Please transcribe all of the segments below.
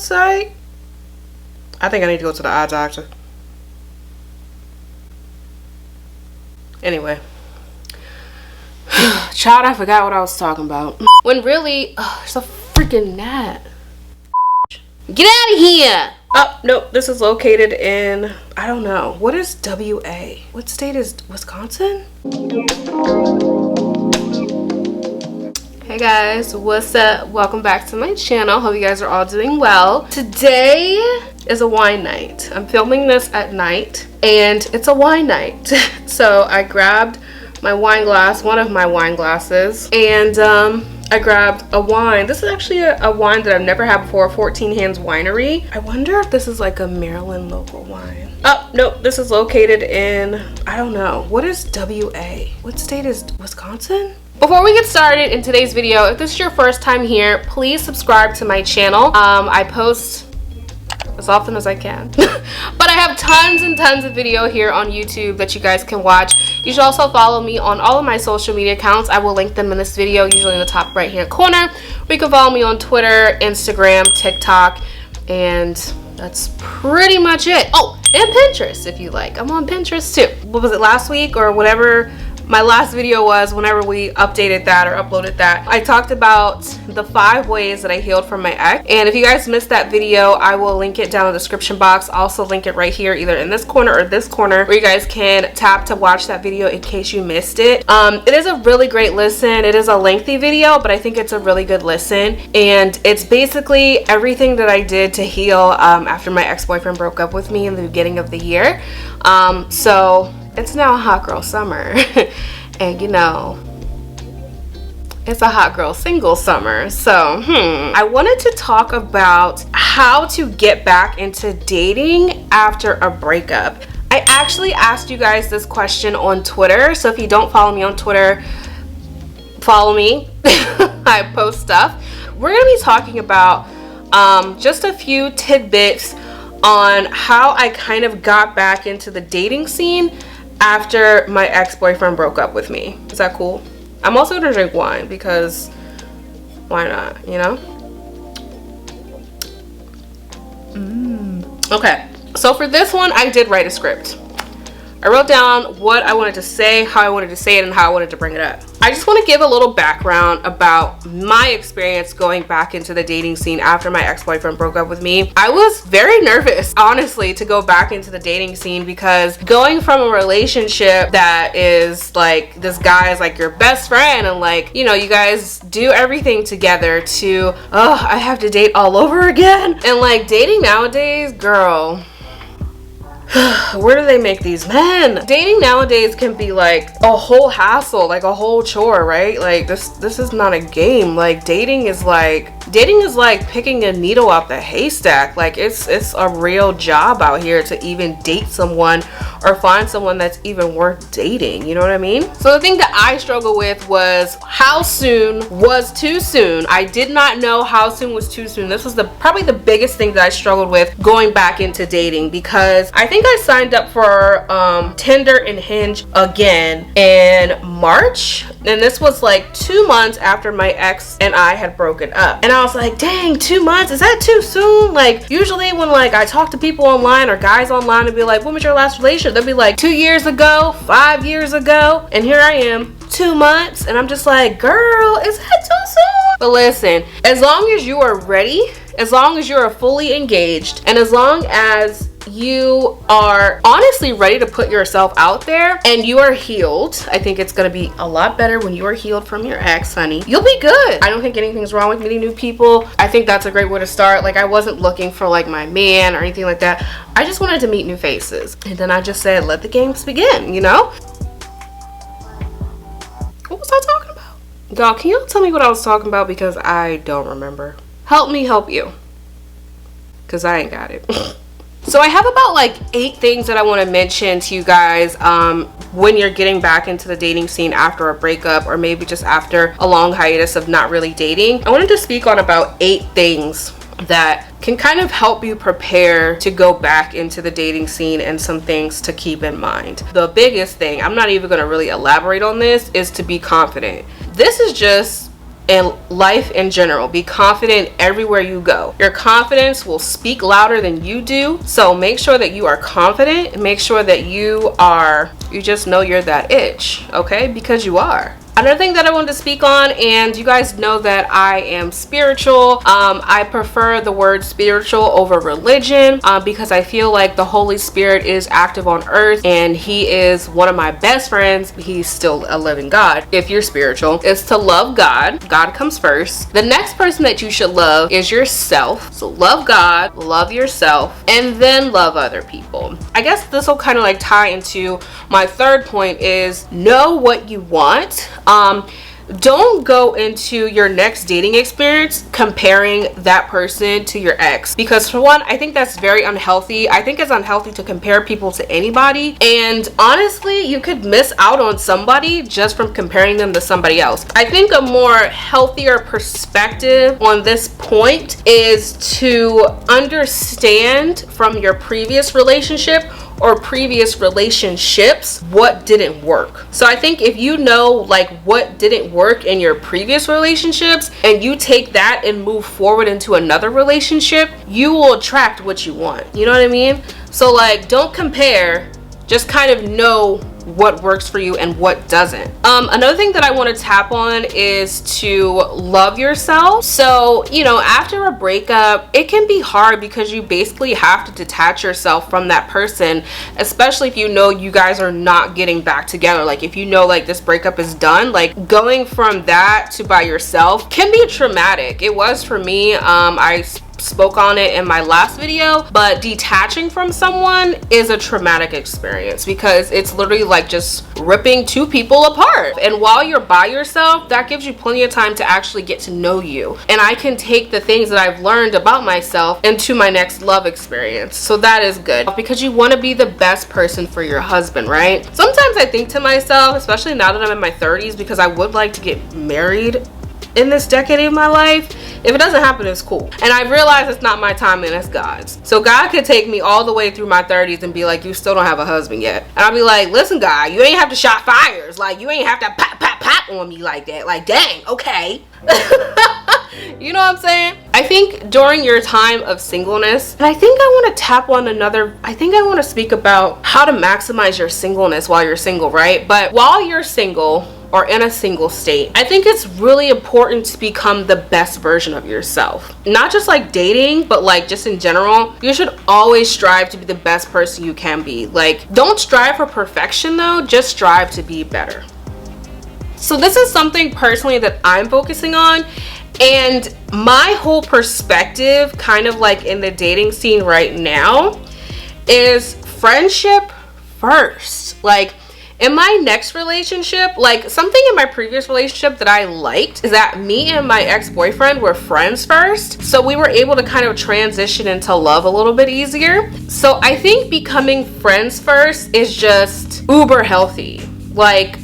website. I think I need to go to the eye doctor. Anyway. Child, I forgot what I was talking about. When really, there's a freaking gnat. Get out of here! Oh, nope, this is located in, I don't know. What is WA? What state is Wisconsin? Hey guys, what's up? Welcome back to my channel. Hope you guys are all doing well. Today is a wine night. I'm filming this at night and it's a wine night. So I grabbed my wine glass, one of my wine glasses, and I grabbed a wine. This is actually a wine that I've never had before, 14 Hands Winery. I wonder if this is like a Maryland local wine. Oh, nope, this is located in, I don't know. What is WA? What state is Wisconsin? Before we get started in today's video, if this is your first time here, please subscribe to my channel. I post as often as I can. But I have tons and tons of video here on YouTube that you guys can watch. You should also follow me on all of my social media accounts. I will link them in this video, usually in the top right hand corner. Or you can follow me on Twitter, Instagram, TikTok, and that's pretty much it. Oh, and Pinterest if you like. I'm on Pinterest too. What was it, last week or whatever my last video was, whenever we updated that or uploaded that, I talked about the 5 ways that I healed from my ex. And if you guys missed that video, I will link it down in the description box. I'll also link it right here, either in this corner or this corner, where you guys can tap to watch that video in case you missed it. It is a really great listen. It is a lengthy video, but I think it's a really good listen. And it's basically everything that I did to heal after my ex-boyfriend broke up with me in the beginning of the year. So it's now a hot girl summer. And you know, it's a hot girl single summer. So I wanted to talk about how to get back into dating after a breakup. I actually asked you guys this question on Twitter, so if you don't follow me on Twitter, follow me. I post stuff. We're gonna be talking about just a few tidbits on how I kind of got back into the dating scene after my ex-boyfriend broke up with me. Is that cool? I'm also gonna drink wine because why not, you know? Okay, so for this one, I did write a script. I wrote down what I wanted to say, how I wanted to say it, and how I wanted to bring it up. I just want to give a little background about my experience going back into the dating scene after my ex-boyfriend broke up with me. I was very nervous, honestly, to go back into the dating scene, because going from a relationship that is like, this guy is like your best friend and like, you know, you guys do everything together, to, oh, I have to date all over again. And like, dating nowadays, girl, where do they make these men? Dating nowadays can be like a whole hassle, like a whole chore, right? Like this is not a game. Like dating is like picking a needle out the haystack. Like it's a real job out here to even date someone or find someone that's even worth dating, you know what I mean? So the thing that I struggle with was, how soon was too soon? I did not know how soon was too soon. This was probably the biggest thing that I struggled with going back into dating, because I think I signed up for Tinder and Hinge again in March, and this was like 2 months after my ex and I had broken up. And I was like, dang, 2 months, is that too soon? Like usually when like I talk to people online or guys online and be like, when was your last relationship? They'll be like 2 years ago, 5 years ago, and here I am 2 months, and I'm just like, girl, is that too soon? But listen, as long as you are ready, as long as you are fully engaged, and as long as you are honestly ready to put yourself out there and you are healed, I think it's gonna be a lot better when you are healed from your ex, honey. You'll be good. I don't think anything's wrong with meeting new people. I think that's a great way to start. Like, I wasn't looking for like my man or anything like that. I just wanted to meet new faces, and then I just said, let the games begin, you know? What was I talking about? Y'all, can you tell me what I was talking about, because I don't remember. Help me help you, because I ain't got it. So I have about like 8 things that I want to mention to you guys when you're getting back into the dating scene after a breakup, or maybe just after a long hiatus of not really dating. I wanted to speak on about 8 things that can kind of help you prepare to go back into the dating scene, and some things to keep in mind. The biggest thing, I'm not even going to really elaborate on this, is to be confident. This is just and life in general. Be confident everywhere you go. Your confidence will speak louder than you do. So make sure that you are confident. Make sure that you just know you're that itch, okay? Because you are. Another thing that I wanted to speak on, and you guys know that I am spiritual. I prefer the word spiritual over religion because I feel like the Holy Spirit is active on earth, and he is one of my best friends. He's still a living God. If you're spiritual, is to love God. God comes first. The next person that you should love is yourself. So love God, love yourself, and then love other people. I guess this will kind of like tie into my third point, is know what you want. Don't go into your next dating experience comparing that person to your ex, because for one, I think that's very unhealthy. I think it's unhealthy to compare people to anybody, and honestly, you could miss out on somebody just from comparing them to somebody else. I think a more healthier perspective on this point is to understand from your previous relationship or previous relationships what didn't work. So I think if you know like what didn't work in your previous relationships and you take that and move forward into another relationship, you will attract what you want. You know what I mean? So like, don't compare, just kind of know what works for you and what doesn't. Another thing that I want to tap on is to love yourself. So, you know, after a breakup, it can be hard because you basically have to detach yourself from that person, especially if you know you guys are not getting back together. Like if you know like this breakup is done, like going from that to by yourself can be traumatic. It was for me. I spoke on it in my last video, but detaching from someone is a traumatic experience because it's literally like just ripping two people apart. And while you're by yourself, that gives you plenty of time to actually get to know you, and I can take the things that I've learned about myself into my next love experience. So that is good, because you want to be the best person for your husband, right? Sometimes I think to myself, especially now that I'm in my 30s, because I would like to get married in this decade of my life. If it doesn't happen, it's cool. And I realize it's not my time and it's God's. So God could take me all the way through my 30s and be like, you still don't have a husband yet. And I'll be like, listen, God, you ain't have to shot fires. Like, you ain't have to pop, pop, pop on me like that. Like, dang, okay. You know what I'm saying? I think during your time of singleness, and I think I want to tap on I think I want to speak about how to maximize your singleness while you're single, right? But while you're single, or in a single state, I think it's really important to become the best version of yourself. Not just like dating, but like just in general. You should always strive to be the best person you can be. Like, don't strive for perfection though, just strive to be better. So this is something personally that I'm focusing on, and my whole perspective kind of like in the dating scene right now is friendship first. Like, in my next relationship, like something in my previous relationship that I liked is that me and my ex-boyfriend were friends first. So we were able to kind of transition into love a little bit easier. So I think becoming friends first is just uber healthy. Like,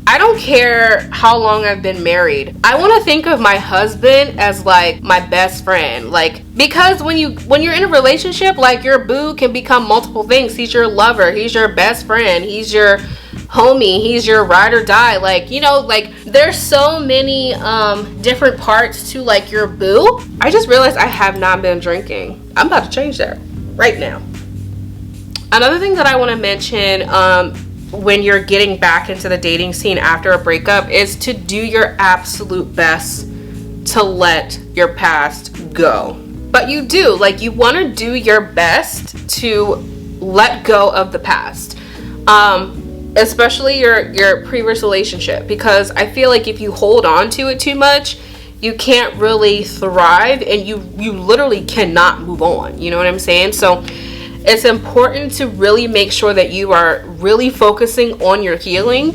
I don't care how long I've been married. I want to think of my husband as like my best friend. Like, because when you're in a relationship, like your boo can become multiple things. He's your lover, he's your best friend, he's your homie, he's your ride or die. Like, you know, like there's so many different parts to like your boo. I just realized I have not been drinking. I'm about to change that right now. Another thing that I want to mention when you're getting back into the dating scene after a breakup is to do your absolute best to let your past go. But you do, like, you want to do your best to let go of the past, especially your previous relationship, because I feel like if you hold on to it too much, you can't really thrive, and you literally cannot move on. You know what I'm saying? So it's important to really make sure that you are really focusing on your healing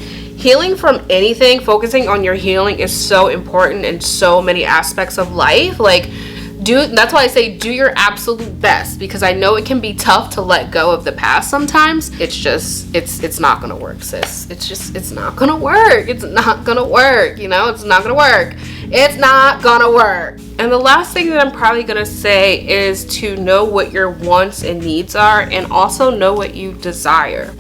from anything. Focusing on your healing is so important in so many aspects of life. Like, that's why I say do your absolute best, because I know it can be tough to let go of the past sometimes. It's not gonna work, sis. It's not gonna work. It's not gonna work, you know? It's not gonna work. It's not gonna work. And the last thing that I'm probably gonna say is to know what your wants and needs are, and also know what you desire.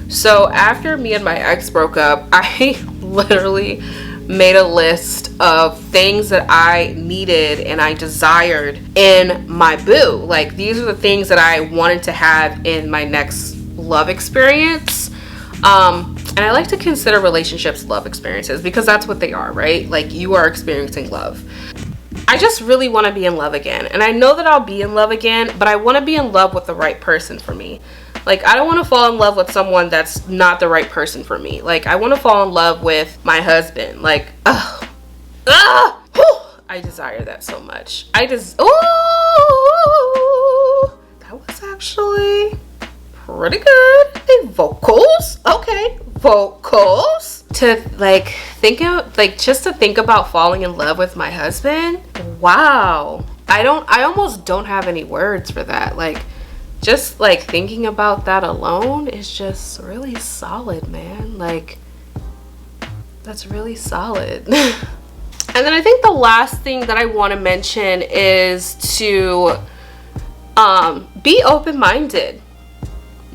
So after me and my ex broke up, I literally made a list of things that I needed and I desired in my boo. Like, these are the things that I wanted to have in my next love experience. And I like to consider relationships love experiences because that's what they are, right? Like, you are experiencing love. I just really want to be in love again. And I know that I'll be in love again, but I want to be in love with the right person for me. Like, I don't want to fall in love with someone that's not the right person for me. Like, I want to fall in love with my husband. Like, I desire that so much. Ooh, that was actually pretty good. Hey, vocals. Okay, vocals. To like think of, like, just to think about falling in love with my husband. Wow. I almost don't have any words for that. Like, just like thinking about that alone is just really solid, man. Like, that's really solid. And then I think the last thing that I want to mention is to be open-minded.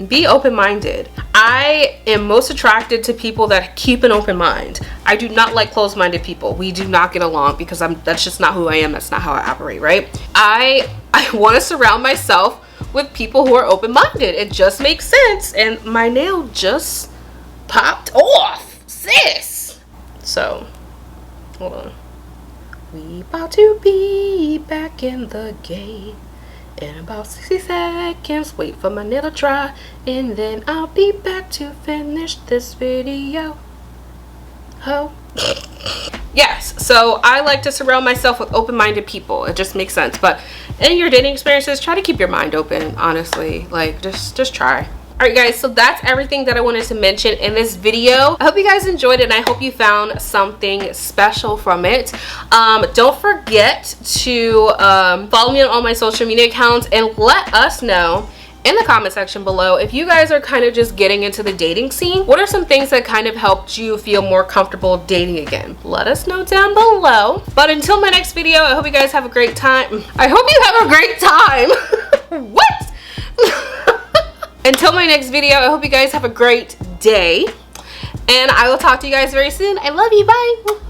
Be open-minded. I am most attracted to people that keep an open mind. I do not like closed-minded people. We do not get along because that's just not who I am. That's not how I operate, right? I want to surround myself with people who are open-minded. It just makes sense. And my nail just popped off, sis. So, hold on. We about to be back in the game in about 60 seconds. Wait for my nail to dry, and then I'll be back to finish this video. Oh. Yes, so I like to surround myself with open-minded people. It just makes sense. But in your dating experiences, try to keep your mind open, honestly. Like, just try. Alright guys, so that's everything that I wanted to mention in this video. I hope you guys enjoyed it and I hope you found something special from it. Don't forget to follow me on all my social media accounts and let us know in the comment section below if you guys are kind of just getting into the dating scene. What are some things that kind of helped you feel more comfortable dating again? Let us know down below. But until my next video, I hope you guys have a great time. I hope you have a great time. What? Until my next video, I hope you guys have a great day. And I will talk to you guys very soon. I love you. Bye.